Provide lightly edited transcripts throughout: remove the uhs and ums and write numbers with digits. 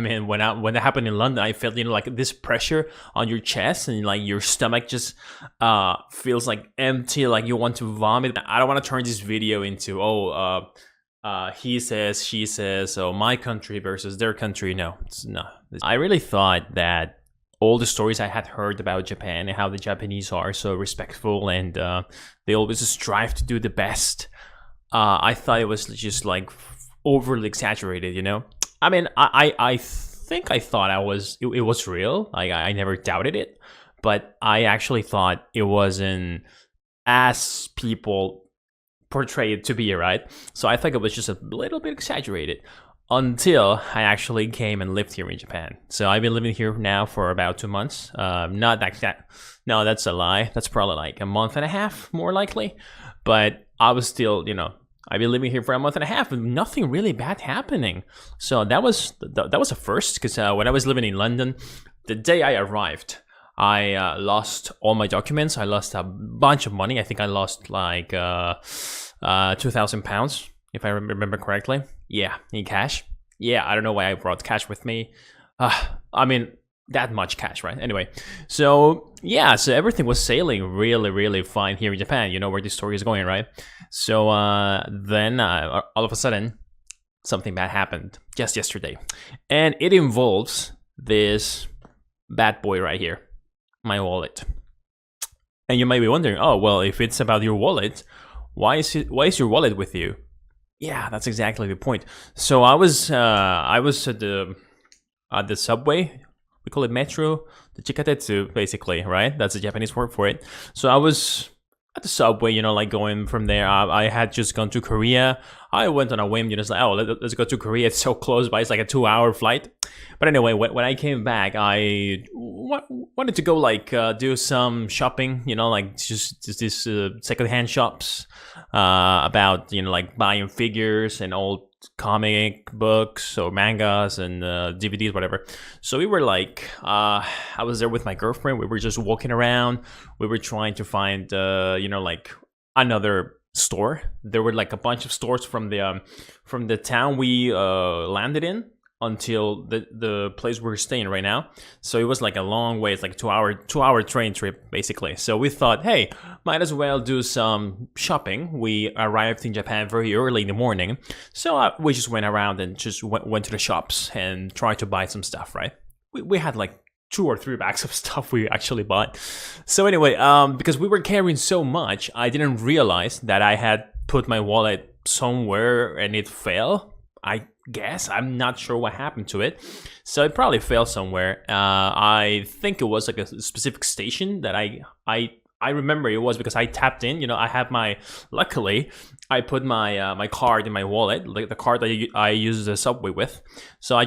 I mean, when that happened in London, I felt like this pressure on your chest and like your stomach just feels like empty, like you want to vomit. I don't want to turn this video into he says, she says, so my country versus their country. No, no. I really thought that all the stories I had heard about Japan and how the Japanese are so respectful and they always strive to do the best. I thought it was just like overly exaggerated, I mean, I think I thought it was real. I never doubted it, but I actually thought it wasn't as people portray it to be, right? So I think it was just a little bit exaggerated until I actually came and lived here in Japan. So I've been living here now for about 2 months. Not that. No, that's a lie. That's probably like a month and a half, more likely. But I was still, I've been living here for a month and a half and nothing really bad happening. So that was a first, because when I was living in London, the day I arrived, I lost all my documents. I lost a bunch of money. I think I lost like £2,000, if I remember correctly. Yeah, in cash. Yeah, I don't know why I brought cash with me. I mean, that much cash, right? Anyway, so yeah, so everything was sailing really, really fine here in Japan. You know where this story is going, right? So then all of a sudden, something bad happened just yesterday. And it involves this bad boy right here, my wallet. And you might be wondering, oh, well, if it's about your wallet, why is your wallet with you? Yeah, that's exactly the point. So I was at the subway. We call it metro, the chikatetsu, basically, right? That's the Japanese word for it. So I was at the subway, like going from there. I had just gone to Korea. I went on a whim, it's like, oh, let's go to Korea. It's so close by. It's like a 2-hour flight. But anyway, when I came back, I wanted to go do some shopping, like just these secondhand shops about, like buying figures and old comic books or mangas and DVDs, whatever. So we were I was there with my girlfriend. We were just walking around. We were trying to find, another store. There were like a bunch of stores from the town we landed in until the place we're staying right now. So it was like a long way. It's like a 2-hour train trip, basically. So we thought, hey, might as well do some shopping. We arrived in Japan very early in the morning. So we just went around and just went to the shops and tried to buy some stuff, right? We had like 2 or 3 bags of stuff we actually bought. So anyway, because we were carrying so much, I didn't realize that I had put my wallet somewhere and it fell. I guess I'm not sure what happened to it, so it probably fell somewhere. I think it was like a specific station that I remember it was because I tapped in. I have luckily I put my card in my wallet, like the card that I use the subway with. So I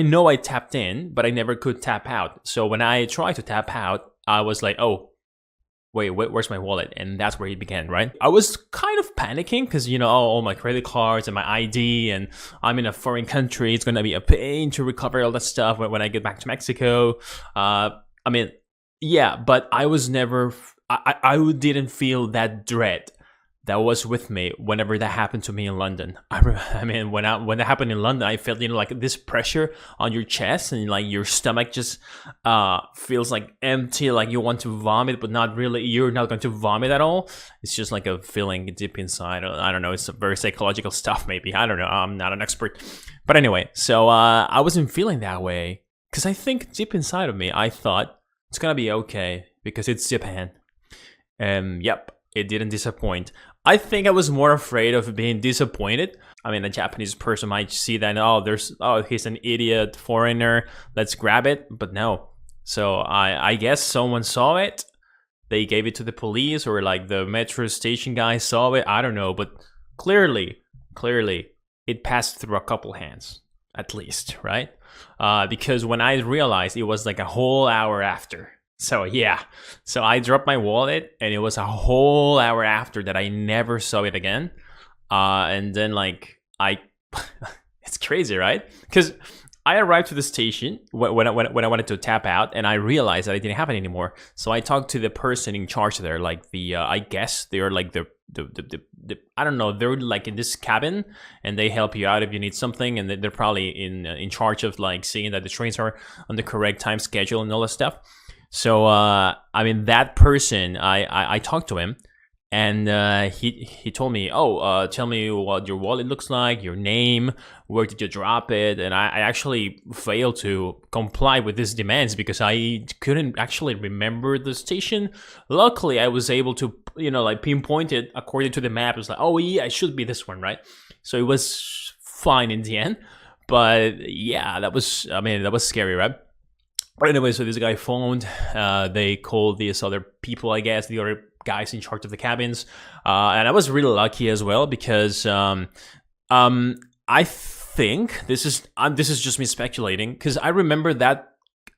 know I tapped in, but I never could tap out. So when I tried to tap out, I was like, oh, wait, where's my wallet? And that's where it began, right? I was kind of panicking because, all my credit cards and my ID, and I'm in a foreign country. It's going to be a pain to recover all that stuff when I get back to Mexico. I mean, yeah, but I was never, I didn't feel that dread that was with me whenever that happened to me in London. I mean, when that happened in London, I felt like this pressure on your chest and like your stomach just feels like empty, like you want to vomit, but not really. You're not going to vomit at all. It's just like a feeling deep inside. I don't know. It's very psychological stuff, maybe. I don't know. I'm not an expert, but anyway. So I wasn't feeling that way because I think deep inside of me, I thought it's gonna be okay because it's Japan. And yep, it didn't disappoint. I think I was more afraid of being disappointed. I mean, a Japanese person might see that, he's an idiot foreigner, let's grab it. But no. So I guess someone saw it. They gave it to the police, or like the metro station guy saw it. I don't know. But clearly, it passed through a couple hands, at least, right? Because when I realized, it was like a whole hour after. So yeah, so I dropped my wallet and it was a whole hour after that I never saw it again. And then it's crazy, right? Because I arrived to the station when I wanted to tap out, and I realized that it didn't happen anymore. So I talked to the person in charge there, like I guess they're like the I don't know, they're like in this cabin and they help you out if you need something, and they're probably in charge of like seeing that the trains are on the correct time schedule and all that stuff. So I mean, that person, I talked to him, and he told me, oh, tell me what your wallet looks like, your name, where did you drop it? And I actually failed to comply with his demands because I couldn't actually remember the station. Luckily, I was able to, like pinpoint it according to the map. It was like, oh yeah, it should be this one, right? So it was fine in the end. But yeah, that was scary, right? But anyway, so this guy phoned. They called these other people, I guess, the other guys in charge of the cabins, and I was really lucky as well because I think this is just me speculating, because I remember that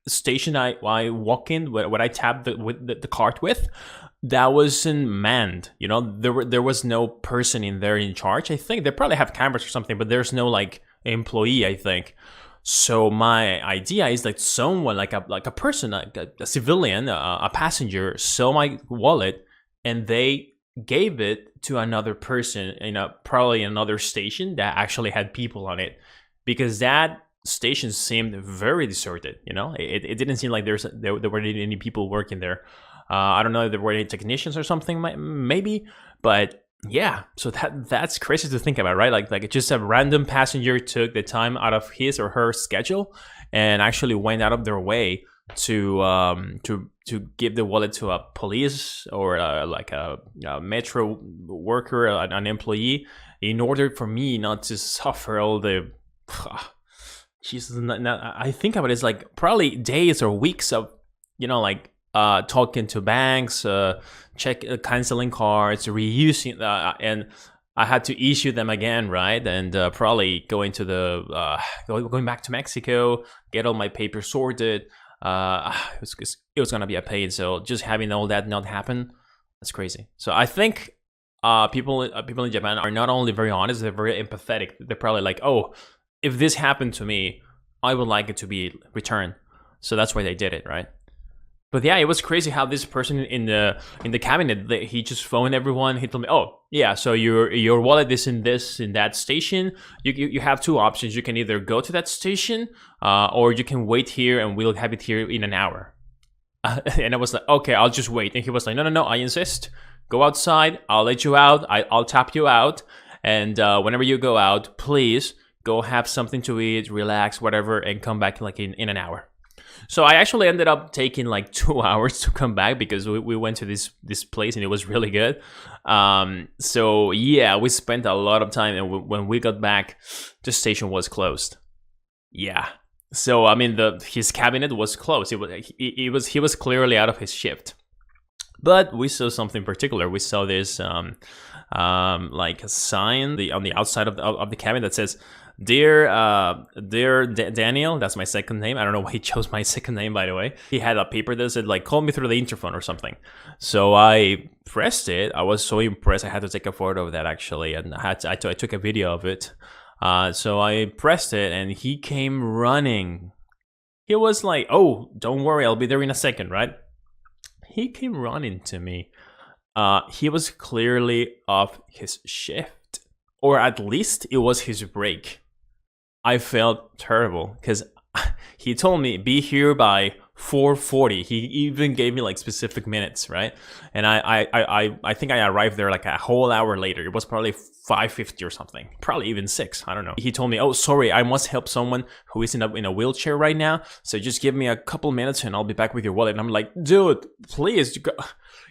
station I walk in when I tapped the cart with, that wasn't manned. There was no person in there in charge. I think they probably have cameras or something, but there's no like employee, I think. So my idea is that someone like a person, like a civilian, a passenger, saw my wallet and they gave it to another person in probably another station that actually had people on it, because that station seemed very deserted. It didn't seem like there were any people working there. I don't know if there were any technicians or something, maybe, but yeah, so that's crazy to think about, right? Like just a random passenger took the time out of his or her schedule and actually went out of their way to give the wallet to a police or like a metro worker, an employee, in order for me not to suffer all the. Jesus, I think about it, it's like probably days or weeks of, talking to banks, canceling cards, reusing, and I had to issue them again, right? And probably going back to Mexico, get all my papers sorted. It was gonna be a pain. So just having all that not happen, that's crazy. So I think people in Japan are not only very honest, they're very empathetic. They're probably like, oh, if this happened to me, I would like it to be returned. So that's why they did it, right? But yeah, it was crazy how this person in the cabinet, he just phoned everyone. He told me, "Oh, yeah, so your wallet is in that station. You have two options. You can either go to that station, or you can wait here, and we'll have it here in an hour." And I was like, "Okay, I'll just wait." And he was like, "No, I insist. Go outside. I'll let you out. I'll tap you out, and whenever you go out, please go have something to eat, relax, whatever, and come back like in an hour." So I actually ended up taking like 2 hours to come back because we went to this place and it was really good. So yeah, we spent a lot of time, and when we got back, the station was closed. Yeah. So I mean, his cabinet was closed. He was clearly out of his shift. But we saw something particular. We saw this like a sign on the outside of the cabin that says, Dear Daniel, that's my second name. I don't know why he chose my second name, by the way. He had a paper that said like, call me through the interphone or something. So I pressed it. I was so impressed. I had to take a photo of that actually, and I took a video of it. So I pressed it, and he came running. He was like, "Oh, don't worry, I'll be there in a second," right? He came running to me. He was clearly off his shift, or at least it was his break. I felt terrible because he told me be here by 4:40. He even gave me like specific minutes, right? And I think I arrived there like a whole hour later. It was probably 5:50 or something, probably even 6. I don't know. He told me, "Oh, sorry, I must help someone who is in a wheelchair right now. So just give me a couple minutes and I'll be back with your wallet." And I'm like, "Dude, please,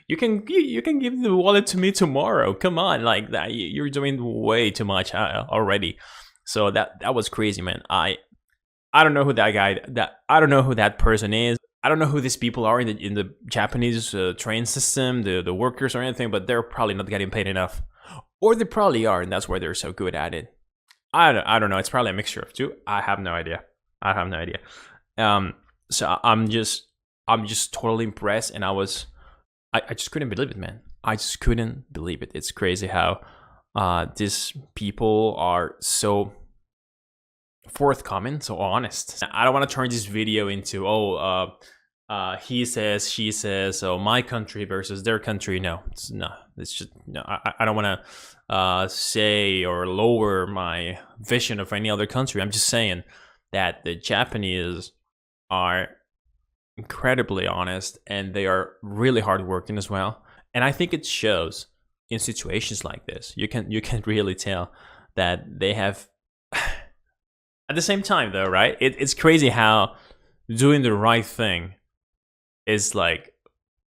you can give the wallet to me tomorrow. Come on, like that. You're doing way too much already." So that was crazy, man. I don't know who I don't know who that person is. I don't know who these people are in the Japanese train system, the workers or anything, but they're probably not getting paid enough. Or they probably are, and that's why they're so good at it. I don't know. It's probably a mixture of two. I have no idea. So I'm just totally impressed, and I just couldn't believe it, man. I just couldn't believe it. It's crazy how these people are so forthcoming, so honest. I don't want to turn this video into he says, she says, so my country versus their country. No, it's just no. I don't want to say or lower my vision of any other country. I'm just saying that the Japanese are incredibly honest and they are really hardworking as well. And I think it shows in situations like this. You can really tell that they have. At the same time, though, right? It's crazy how doing the right thing is like,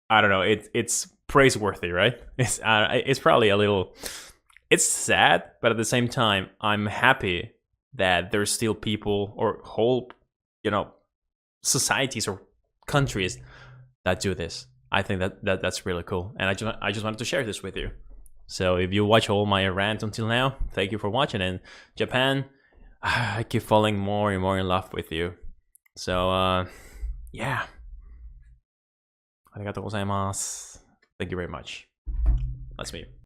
I don't know. It's praiseworthy, right? It's probably a little. It's sad, but at the same time, I'm happy that there's still people or whole, societies or countries that do this. I think that's really cool, and I just wanted to share this with you. So if you watch all my rant until now, thank you for watching. And Japan, I keep falling more and more in love with you. So yeah, arigatou gozaimasu. Thank you very much. That's me.